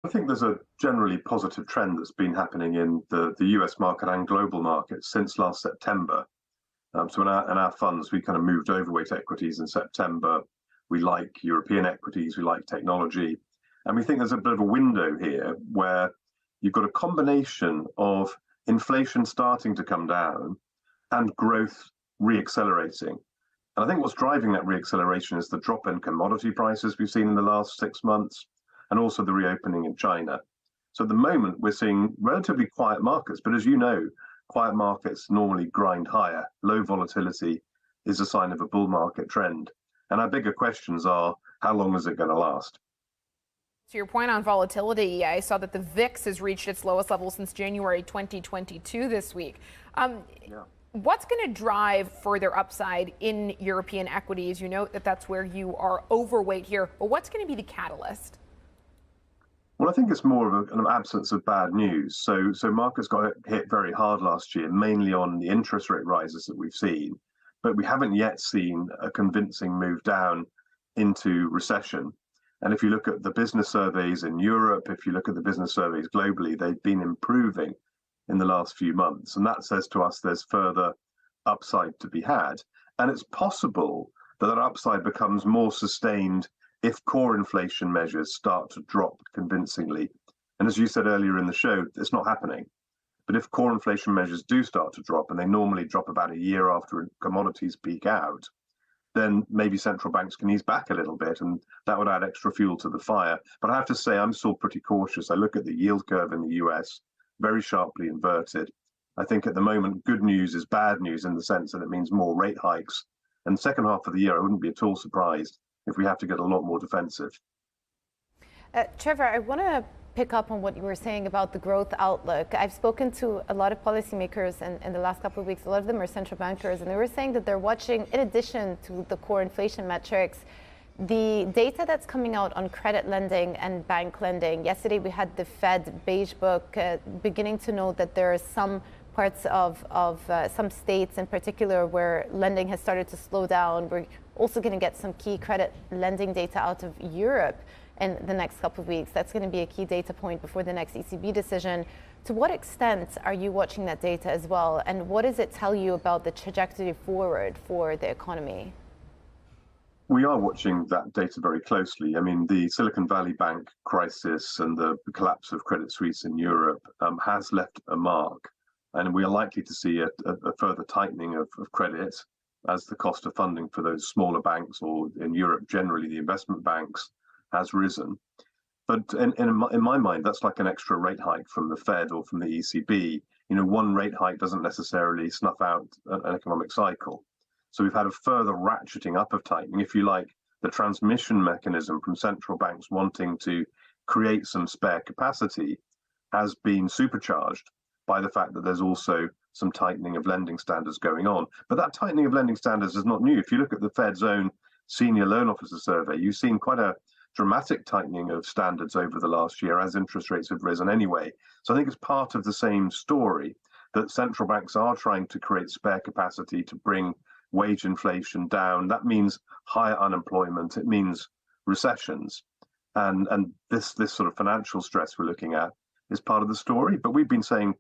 I think there's a generally positive trend that's been happening in the US market and global markets since last September. So in our funds, we kind of moved overweight equities in September. We like European equities, we like technology. And we think there's a bit of a window here where you've got a combination of inflation starting to come down and growth reaccelerating. And I think what's driving that reacceleration is the drop in commodity prices we've seen in the last 6 months, and also the reopening in China. So at the moment, we're seeing relatively quiet markets, but as you know, quiet markets normally grind higher. Low volatility is a sign of a bull market trend. And our bigger questions are, how long is it going to last? To your point on volatility, I saw that the VIX has reached its lowest level since January 2022 this week. Yeah. What's going to drive further upside in European equities? You note that that's where you are overweight here, but what's going to be the catalyst? Well, I think it's more of an absence of bad news. So markets got hit very hard last year, mainly on the interest rate rises that we've seen, but we haven't yet seen a convincing move down into recession. And if you look at the business surveys in Europe, if you look at the business surveys globally, they've been improving in the last few months. And that says to us there's further upside to be had. And it's possible that that upside becomes more sustained if core inflation measures start to drop convincingly. And as you said earlier in the show, it's not happening. But if core inflation measures do start to drop, and they normally drop about a year after commodities peak out, then maybe central banks can ease back a little bit, and that would add extra fuel to the fire. But I have to say, I'm still pretty cautious. I look at the yield curve in the US, very sharply inverted. I think at the moment, good news is bad news in the sense that it means more rate hikes. And second half of the year, I wouldn't be at all surprised if we have to get a lot more defensive. Trevor, I want to pick up on what you were saying about the growth outlook. I've spoken to a lot of policymakers in the last couple of weeks. A lot of them are central bankers, and they were saying that they're watching, in addition to the core inflation metrics, the data that's coming out on credit lending and bank lending. Yesterday, we had the Fed beige book beginning to note that there are some parts of some states in particular where lending has started to slow down. We're also going to get some key credit lending data out of Europe in the next couple of weeks. That's going to be a key data point before the next ECB decision. To what extent are you watching that data as well? And what does it tell you about the trajectory forward for the economy? We are watching that data very closely. I mean, the Silicon Valley Bank crisis and the collapse of Credit Suisse in Europe has left a mark. And we are likely to see a further tightening of credit as the cost of funding for those smaller banks, or in Europe generally the investment banks, has risen. But in my mind, that's like an extra rate hike from the Fed or from the ECB. You know, one rate hike doesn't necessarily snuff out an economic cycle. So we've had a further ratcheting up of tightening, if you like, the transmission mechanism from central banks wanting to create some spare capacity has been supercharged by the fact that there's also some tightening of lending standards going on. But that tightening of lending standards is not new. If you look at the Fed's own senior loan officer survey, you've seen quite a dramatic tightening of standards over the last year as interest rates have risen anyway. So I think it's part of the same story that central banks are trying to create spare capacity to bring wage inflation down. That means higher unemployment. It means recessions. And this sort of financial stress we're looking at is part of the story. But we've been saying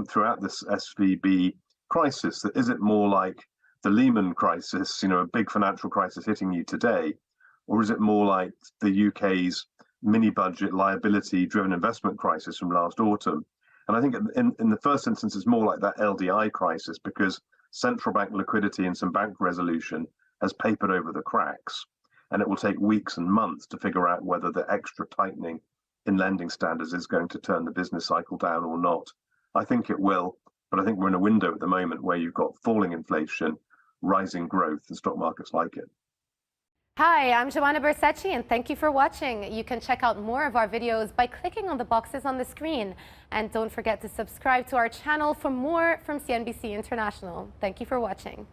throughout this SVB crisis that is it more like the Lehman crisis, you know, a big financial crisis hitting you today, or is it more like the UK's mini budget liability driven investment crisis from last autumn? And I think in the first instance, it's more like that LDI crisis because central bank liquidity and some bank resolution has papered over the cracks. And it will take weeks and months to figure out whether the extra tightening in lending standards is going to turn the business cycle down or not. I think it will, but I think we're in a window at the moment where you've got falling inflation, rising growth, and stock markets like it. Hi, I'm Joanna Bersecci, and thank you for watching. You can check out more of our videos by clicking on the boxes on the screen. And don't forget to subscribe to our channel for more from CNBC International. Thank you for watching.